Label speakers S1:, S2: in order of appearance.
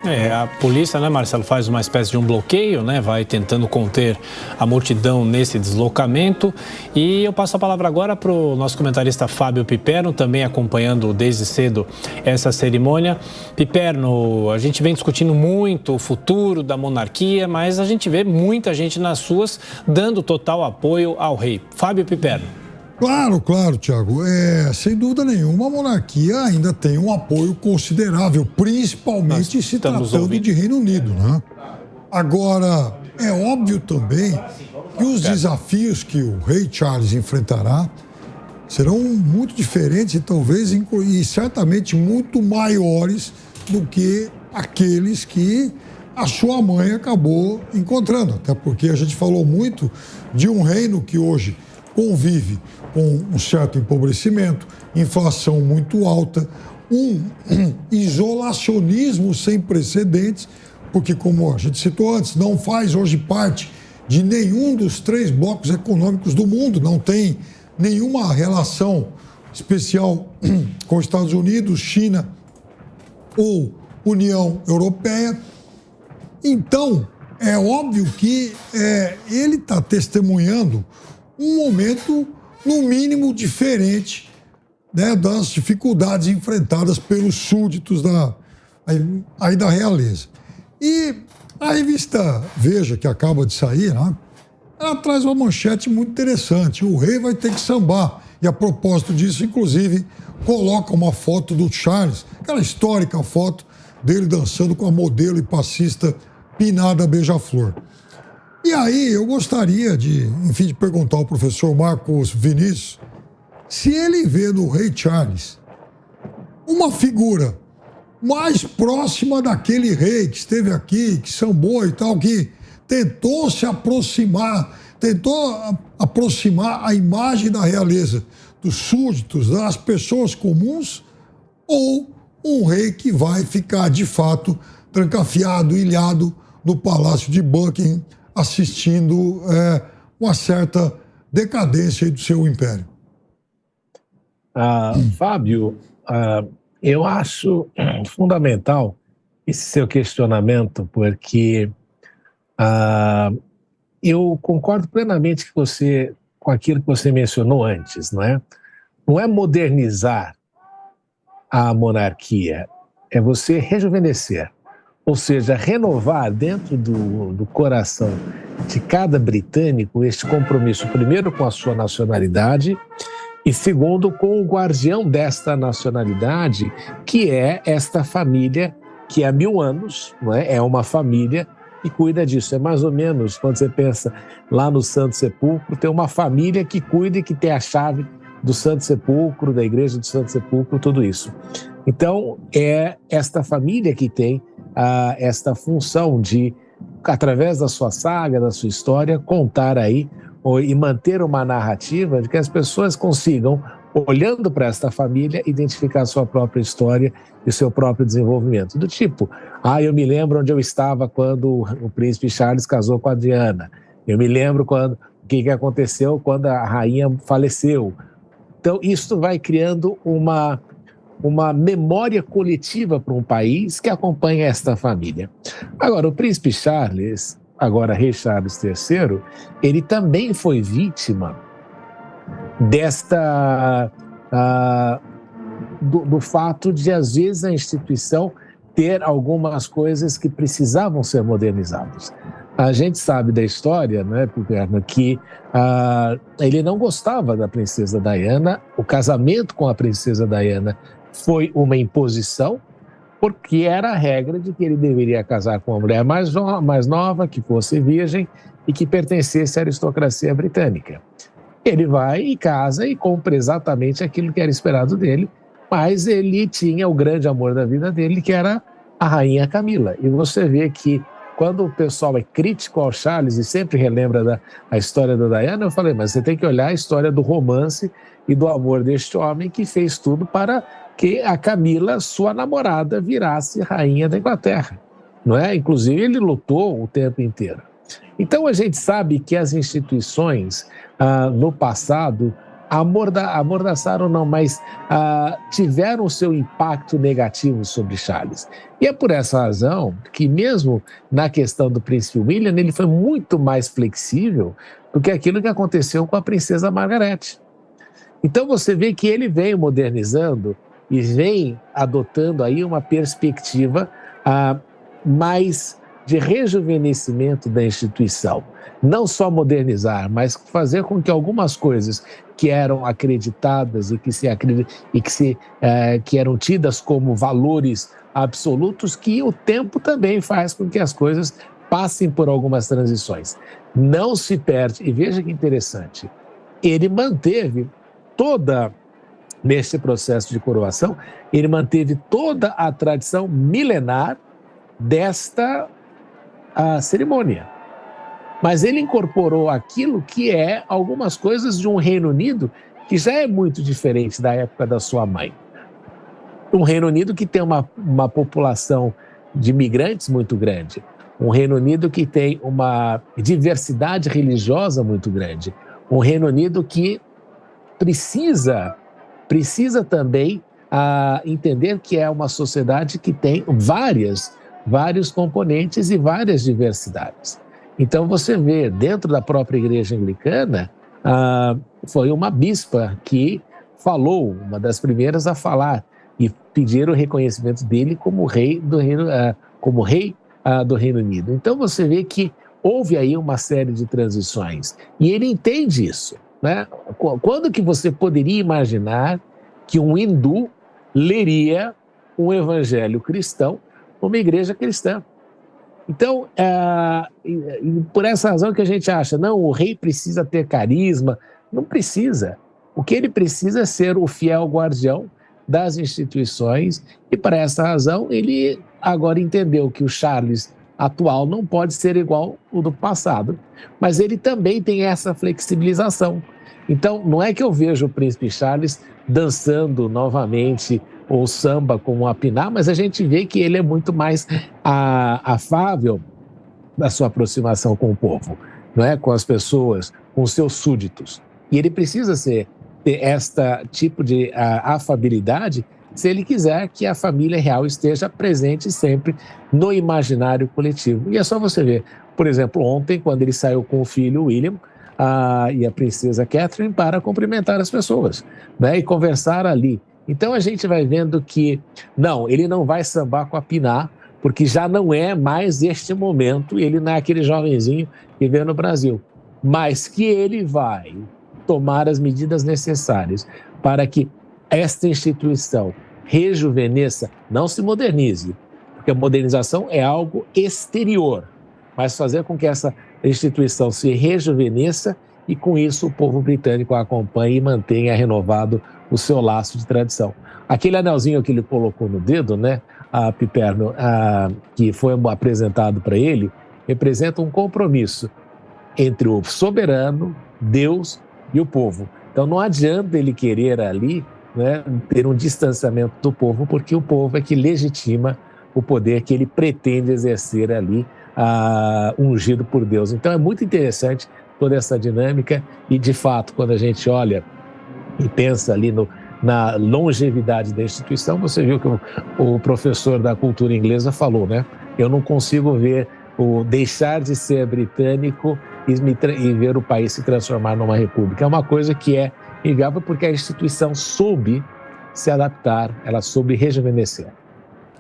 S1: A polícia, né, Marcelo, faz uma espécie de um bloqueio, né, vai tentando conter a multidão nesse deslocamento. E eu passo a palavra agora para o nosso comentarista Fábio Piperno, também acompanhando desde cedo essa cerimônia. Piperno, a gente vem discutindo muito o futuro da monarquia, mas a gente vê muita gente nas ruas dando total apoio ao rei. Fábio Piperno.
S2: Claro, Thiago. Sem dúvida nenhuma, a monarquia ainda tem um apoio considerável, principalmente se tratando de Reino Unido, né? Agora, é óbvio também que os desafios que o rei Charles enfrentará serão muito diferentes e talvez, e certamente, muito maiores do que aqueles que a sua mãe acabou encontrando. Até porque a gente falou muito de um reino que hoje convive com um certo empobrecimento, inflação muito alta, um isolacionismo sem precedentes, porque, como a gente citou antes, não faz hoje parte de nenhum dos 3 blocos econômicos do mundo, não tem nenhuma relação especial com os Estados Unidos, China ou União Europeia. Então, é óbvio que ele está testemunhando um momento, no mínimo, diferente, né, das dificuldades enfrentadas pelos súditos da realeza. E a revista Veja, que acaba de sair, né, ela traz uma manchete muito interessante. O rei vai ter que sambar. E a propósito disso, inclusive, coloca uma foto do Charles, aquela histórica foto dele dançando com a modelo e passista Pinada Beija-Flor. E aí eu gostaria de perguntar ao professor Marcos Vinícius se ele vê no rei Charles uma figura mais próxima daquele rei que esteve aqui, que sambou e tal, que tentou aproximar a imagem da realeza dos súditos, das pessoas comuns, ou um rei que vai ficar, de fato, trancafiado, ilhado no Palácio de Buckingham, assistindo uma certa decadência do seu império.
S3: Fábio, eu acho fundamental esse seu questionamento, porque eu concordo plenamente com aquilo que você mencionou antes, não é? Não é modernizar a monarquia, é você rejuvenescer. Ou seja, renovar dentro do coração de cada britânico este compromisso, primeiro, com a sua nacionalidade e, segundo, com o guardião desta nacionalidade, que é esta família que há 1000 anos, não é? É uma família que cuida disso. É mais ou menos, quando você pensa lá no Santo Sepulcro, tem uma família que cuida e que tem a chave do Santo Sepulcro, da Igreja do Santo Sepulcro, tudo isso. Então, é esta família que tem esta função de, através da sua saga, da sua história, contar aí e manter uma narrativa de que as pessoas consigam, olhando para esta família, identificar a sua própria história e o seu próprio desenvolvimento. Do tipo, eu me lembro onde eu estava quando o príncipe Charles casou com a Diana. Eu me lembro o que aconteceu quando a rainha faleceu. Então, isso vai criando uma memória coletiva para um país que acompanha esta família. Agora, o príncipe Charles, agora rei Charles III, ele também foi vítima do fato de, às vezes, a instituição ter algumas coisas que precisavam ser modernizadas. A gente sabe da história, né, Piperno, que ele não gostava da princesa Diana. O casamento com a princesa Diana foi uma imposição, porque era a regra de que ele deveria casar com uma mulher mais nova, que fosse virgem e que pertencesse à aristocracia britânica. Ele vai e casa e compra exatamente aquilo que era esperado dele, mas ele tinha o grande amor da vida dele, que era a rainha Camila. E você vê que quando o pessoal é crítico ao Charles e sempre relembra a história da Diana, eu falei, mas você tem que olhar a história do romance e do amor deste homem que fez tudo para que a Camila, sua namorada, virasse rainha da Inglaterra, não é? Inclusive, ele lutou o tempo inteiro. Então, a gente sabe que as instituições, no passado, amordaçaram não, mas tiveram o seu impacto negativo sobre Charles. E é por essa razão que mesmo na questão do príncipe William, ele foi muito mais flexível do que aquilo que aconteceu com a princesa Margaret. Então você vê que ele vem modernizando e vem adotando aí uma perspectiva mais de rejuvenescimento da instituição. Não só modernizar, mas fazer com que algumas coisas que eram acreditadas e que eram tidas como valores absolutos, que o tempo também faz com que as coisas passem por algumas transições. Não se perde, e veja que interessante, ele manteve nesse processo de coroação, ele manteve toda a tradição milenar desta cerimônia. Mas ele incorporou aquilo que é algumas coisas de um Reino Unido que já é muito diferente da época da sua mãe. Um Reino Unido que tem uma população de imigrantes muito grande. Um Reino Unido que tem uma diversidade religiosa muito grande. Um Reino Unido que precisa também entender que é uma sociedade que tem vários componentes e várias diversidades. Então você vê, dentro da própria igreja anglicana, foi uma bispa que falou, uma das primeiras a falar, e pedir o reconhecimento dele como rei do Reino Unido. Então você vê que houve aí uma série de transições, e ele entende isso, né? Quando que você poderia imaginar que um hindu leria um evangelho cristão numa igreja cristã? Então, por essa razão que a gente acha, não, o rei precisa ter carisma. Não precisa. O que ele precisa é ser o fiel guardião das instituições, e para essa razão ele agora entendeu que o Charles atual não pode ser igual ao do passado, mas ele também tem essa flexibilização. Então, não é que eu vejo o príncipe Charles dançando novamente ou samba com o Pinar, mas a gente vê que ele é muito mais afável na sua aproximação com o povo, não é? Com as pessoas, com os seus súditos. E ele precisa ter este tipo de afabilidade se ele quiser que a família real esteja presente sempre no imaginário coletivo. E é só você ver, por exemplo, ontem, quando ele saiu com o filho William e a princesa Catherine para cumprimentar as pessoas, né? E conversar ali. Então a gente vai vendo que, não, ele não vai sambar com a Pinar, porque já não é mais este momento, ele não é aquele jovenzinho que veio no Brasil, mas que ele vai tomar as medidas necessárias para que esta instituição rejuvenesça, não se modernize, porque a modernização é algo exterior, mas fazer com que essa instituição se rejuvenesça e com isso o povo britânico a acompanhe e mantenha renovado o seu laço de tradição. Aquele anelzinho que ele colocou no dedo, né, Piperno, que foi apresentado para ele, representa um compromisso entre o soberano, Deus e o povo. Então não adianta ele querer ali, né, ter um distanciamento do povo, porque o povo é que legitima o poder que ele pretende exercer ali, ungido por Deus. Então é muito interessante toda essa dinâmica e, de fato, quando a gente olha e pensa ali na longevidade da instituição, você viu que o professor da cultura inglesa falou, né? Eu não consigo ver o deixar de ser britânico e ver o país se transformar numa república. É uma coisa que é inviável porque a instituição soube se adaptar, ela soube rejuvenescer.